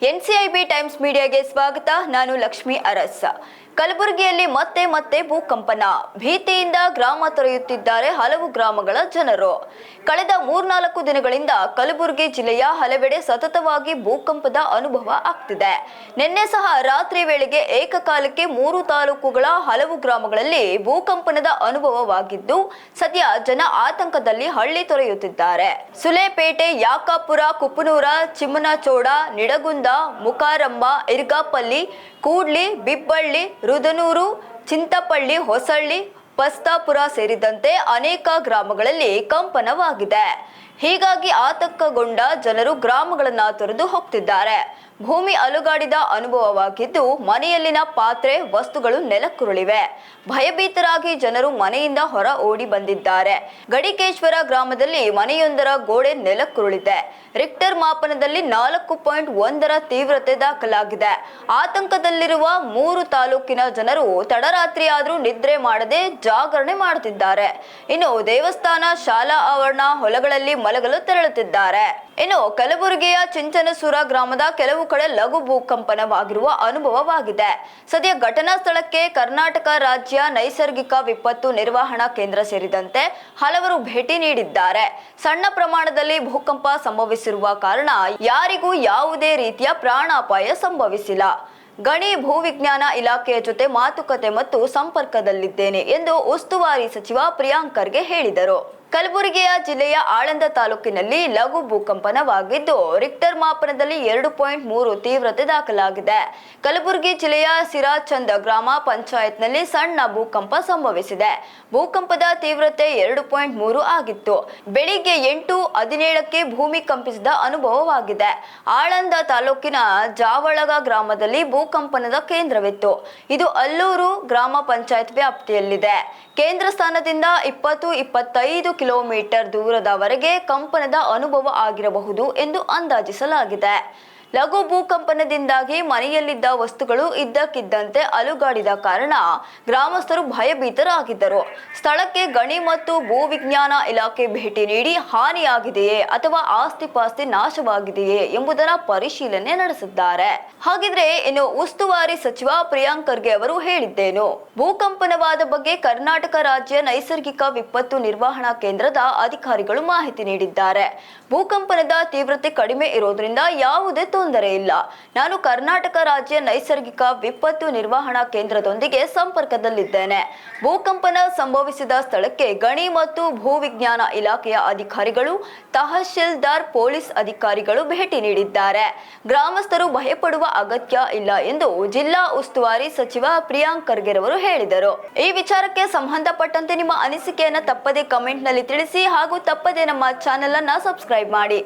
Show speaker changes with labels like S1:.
S1: NCIB times ಮೀಡಿಯಾಗೆ ಸ್ವಾಗತ. ನಾನು ಲಕ್ಷ್ಮಿ ಅರಸ್. ಕಲಬುರಗಿಯಲ್ಲಿ ಮತ್ತೆ ಭೂಕಂಪನ. ಭೀತಿಯಿಂದ ಗ್ರಾಮ ತೊರೆಯುತ್ತಿದ್ದಾರೆ ಹಲವು ಗ್ರಾಮಗಳ ಜನರು. ಕಳೆದ 3-4 ದಿನಗಳಿಂದ ಕಲಬುರಗಿ ಜಿಲ್ಲೆಯ ಹಲವೆಡೆ ಸತತವಾಗಿ ಭೂಕಂಪದ ಅನುಭವ ಆಗ್ತಿದೆ. ನಿನ್ನೆ ಸಹ ರಾತ್ರಿ ವೇಳೆಗೆ ಏಕಕಾಲಕ್ಕೆ 3 ತಾಲೂಕುಗಳ ಹಲವು ಗ್ರಾಮಗಳಲ್ಲಿ ಭೂಕಂಪನದ ಅನುಭವವಾಗಿದ್ದು, ಸದ್ಯ ಜನ ಆತಂಕದಲ್ಲಿ ಹಳ್ಳಿ ತೊರೆಯುತ್ತಿದ್ದಾರೆ. ಸುಲೇಪೇಟೆ, ಯಾಕಾಪುರ, ಕುಪ್ಪನೂರ, ಚಿಮ್ಮನಚೋಡ, ನಿಡಗುಂದ, ಮುಕಾರಮ್ಮ, ಇರ್ಗಾಪಲ್ಲಿ, ಕೂಡ್ಲಿ, ಬಿಬ್ಬಳ್ಳಿ, ರುದನೂರು, ಚಿಂತಪಳ್ಳಿ, ಹೊಸಳ್ಳಿ, ಪಸ್ತಾಪುರ ಸೇರಿದಂತೆ ಅನೇಕ ಗ್ರಾಮಗಳಲ್ಲಿ ಕಂಪನವಾಗಿದೆ. ಹೀಗಾಗಿ ಆತಂಕಗೊಂಡ ಜನರು ಗ್ರಾಮಗಳನ್ನ ತೊರೆದು ಹೋಗ್ತಿದ್ದಾರೆ. ಭೂಮಿ ಅಲುಗಾಡಿದ ಅನುಭವವಾಗಿದ್ದು, ಮನೆಯಲ್ಲಿನ ಪಾತ್ರೆ, ವಸ್ತುಗಳು ನೆಲಕ್ಕುರುಳಿವೆ. ಭಯಭೀತರಾಗಿ ಜನರು ಮನೆಯಿಂದ ಹೊರ ಓಡಿ ಬಂದಿದ್ದಾರೆ. ಗಡಿಕೇಶ್ವರ ಗ್ರಾಮದಲ್ಲಿ ಮನೆಯೊಂದರ ಗೋಡೆ ನೆಲಕ್ಕುರುಳಿದೆ. ರಿಕ್ಟರ್ ಮಾಪನದಲ್ಲಿ 4.1ರ ತೀವ್ರತೆ ದಾಖಲಾಗಿದೆ. ಆತಂಕದಲ್ಲಿರುವ 3 ತಾಲೂಕಿನ ಜನರು ತಡರಾತ್ರಿ ಆದ್ರೂ ನಿದ್ರೆ ಮಾಡದೆ ಜಾಗರಣೆ ಮಾಡುತ್ತಿದ್ದಾರೆ. ಇನ್ನು ದೇವಸ್ಥಾನ, ಶಾಲಾ ಆವರಣ, ಹೊಲಗಳಲ್ಲಿ ಮಲಗಲು ತೆರಳುತ್ತಿದ್ದಾರೆ. ಇನ್ನು ಕಲಬುರಗಿಯ ಚಿಂಚನಸೂರ ಗ್ರಾಮದ ಕೆಲವು ಕಡೆ ಲಘು ಭೂಕಂಪನವಾಗಿರುವ ಅನುಭವವಾಗಿದೆ. ಸದ್ಯ ಘಟನಾ ಸ್ಥಳಕ್ಕೆ ಕರ್ನಾಟಕ ರಾಜ್ಯ ನೈಸರ್ಗಿಕ ವಿಪತ್ತು ನಿರ್ವಹಣಾ ಕೇಂದ್ರ ಸೇರಿದಂತೆ ಹಲವರು ಭೇಟಿ ನೀಡಿದ್ದಾರೆ. ಸಣ್ಣ ಪ್ರಮಾಣದಲ್ಲಿ ಭೂಕಂಪ ಸಂಭವಿಸಿರುವ ಕಾರಣ ಯಾರಿಗೂ ಯಾವುದೇ ರೀತಿಯ ಪ್ರಾಣಾಪಾಯ ಸಂಭವಿಸಿಲ್ಲ. ಗಣಿ ಭೂವಿಜ್ಞಾನ ಇಲಾಖೆಯ ಜೊತೆ ಮಾತುಕತೆ ಮತ್ತು ಸಂಪರ್ಕದಲ್ಲಿದ್ದೇನೆ ಎಂದು ಉಸ್ತುವಾರಿ ಸಚಿವ ಪ್ರಿಯಾಂಕ್ ಖರ್ಗೆ ಹೇಳಿದರು. ಕಲಬುರಗಿಯ ಜಿಲ್ಲೆಯ ಆಳಂದ ತಾಲೂಕಿನಲ್ಲಿ ಲಘು ಭೂಕಂಪನವಾಗಿದ್ದು, ರಿಕ್ಟರ್ ಮಾಪನದಲ್ಲಿ 2.3 ತೀವ್ರತೆ ದಾಖಲಾಗಿದೆ. ಕಲಬುರಗಿ ಜಿಲ್ಲೆಯ ಸಿರಾಚಂದ್ ಗ್ರಾಮ ಪಂಚಾಯತ್ನಲ್ಲಿ ಸಣ್ಣ ಭೂಕಂಪ ಸಂಭವಿಸಿದೆ. ಭೂಕಂಪದ ತೀವ್ರತೆ 2.3 ಆಗಿತ್ತು. ಬೆಳಿಗ್ಗೆ 8:17ಕ್ಕೆ ಭೂಮಿ ಕಂಪಿಸಿದ ಅನುಭವವಾಗಿದೆ. ಆಳಂದ ತಾಲೂಕಿನ ಜಾವಳಗ ಗ್ರಾಮದಲ್ಲಿ ಭೂಕಂಪನದ ಕೇಂದ್ರವಿತ್ತು. ಇದು ಅಲ್ಲೂರು ಗ್ರಾಮ ಪಂಚಾಯತ್ ವ್ಯಾಪ್ತಿಯಲ್ಲಿದೆ. ಕೇಂದ್ರ ಸ್ಥಾನದಿಂದ 20-25 ಕಿಲೋಮೀಟರ್ ದೂರದವರೆಗೆ ಕಂಪನದ ಅನುಭವ ಆಗಿರಬಹುದು ಎಂದು ಅಂದಾಜಿಸಲಾಗಿದೆ. ಲಘು ಭೂಕಂಪನದಿಂದಾಗಿ ಮನೆಯಲ್ಲಿದ್ದ ವಸ್ತುಗಳು ಇದ್ದಕ್ಕಿದ್ದಂತೆ ಅಲುಗಾಡಿದ ಕಾರಣ ಗ್ರಾಮಸ್ಥರು ಭಯಭೀತರಾಗಿದ್ದರು. ಸ್ಥಳಕ್ಕೆ ಗಣಿ ಮತ್ತು ಭೂವಿಜ್ಞಾನ ಇಲಾಖೆ ಭೇಟಿ ನೀಡಿ ಹಾನಿಯಾಗಿದೆಯೇ ಅಥವಾ ಆಸ್ತಿಪಾಸ್ತಿ ನಾಶವಾಗಿದೆಯೇ ಎಂಬುದರ ಪರಿಶೀಲನೆ ನಡೆಸಿದ್ದಾರೆ. ಹಾಗಿದ್ರೆ ಇನ್ನು ಉಸ್ತುವಾರಿ ಸಚಿವ ಪ್ರಿಯಾಂಕ್ ಖರ್ಗೆ ಅವರು ಹೇಳಿದ್ದೇನು? ಭೂಕಂಪನವಾದ ಬಗ್ಗೆ ಕರ್ನಾಟಕ ರಾಜ್ಯ ನೈಸರ್ಗಿಕ ವಿಪತ್ತು ನಿರ್ವಹಣಾ ಕೇಂದ್ರದ ಅಧಿಕಾರಿಗಳು ಮಾಹಿತಿ ನೀಡಿದ್ದಾರೆ. ಭೂಕಂಪನದ ತೀವ್ರತೆ ಕಡಿಮೆ ಇರೋದ್ರಿಂದ ಯಾವುದೇ ತೊಂದರೆ ಇಲ್ಲ. ನಾನು ಕರ್ನಾಟಕ ರಾಜ್ಯ ನೈಸರ್ಗಿಕ ವಿಪತ್ತು ನಿರ್ವಹಣಾ ಕೇಂದ್ರದೊಂದಿಗೆ ಸಂಪರ್ಕದಲ್ಲಿದ್ದೇನೆ. ಭೂಕಂಪನ ಸಂಭವಿಸಿದ ಸ್ಥಳಕ್ಕೆ ಗಣಿ ಮತ್ತು ಭೂವಿಜ್ಞಾನ ಇಲಾಖೆಯ ಅಧಿಕಾರಿಗಳು, ತಹಶೀಲ್ದಾರ್, ಪೊಲೀಸ್ ಅಧಿಕಾರಿಗಳು ಭೇಟಿ ನೀಡಿದ್ದಾರೆ. ಗ್ರಾಮಸ್ಥರು ಭಯಪಡುವ ಅಗತ್ಯ ಇಲ್ಲ ಎಂದು ಜಿಲ್ಲಾ ಉಸ್ತುವಾರಿ ಸಚಿವ ಪ್ರಿಯಾಂಕ್ ಖರ್ಗೆ ಅವರು ಹೇಳಿದರು. ಈ ವಿಚಾರಕ್ಕೆ ಸಂಬಂಧಪಟ್ಟಂತೆ ನಿಮ್ಮ ಅನಿಸಿಕೆಯನ್ನು ತಪ್ಪದೇ ಕಮೆಂಟ್ ನಲ್ಲಿ ತಿಳಿಸಿ ಹಾಗೂ ತಪ್ಪದೇ ನಮ್ಮ ಚಾನೆಲ್ ಅನ್ನು ಸಬ್ಸ್ಕ್ರೈಬ್ ಮಾಡಿ.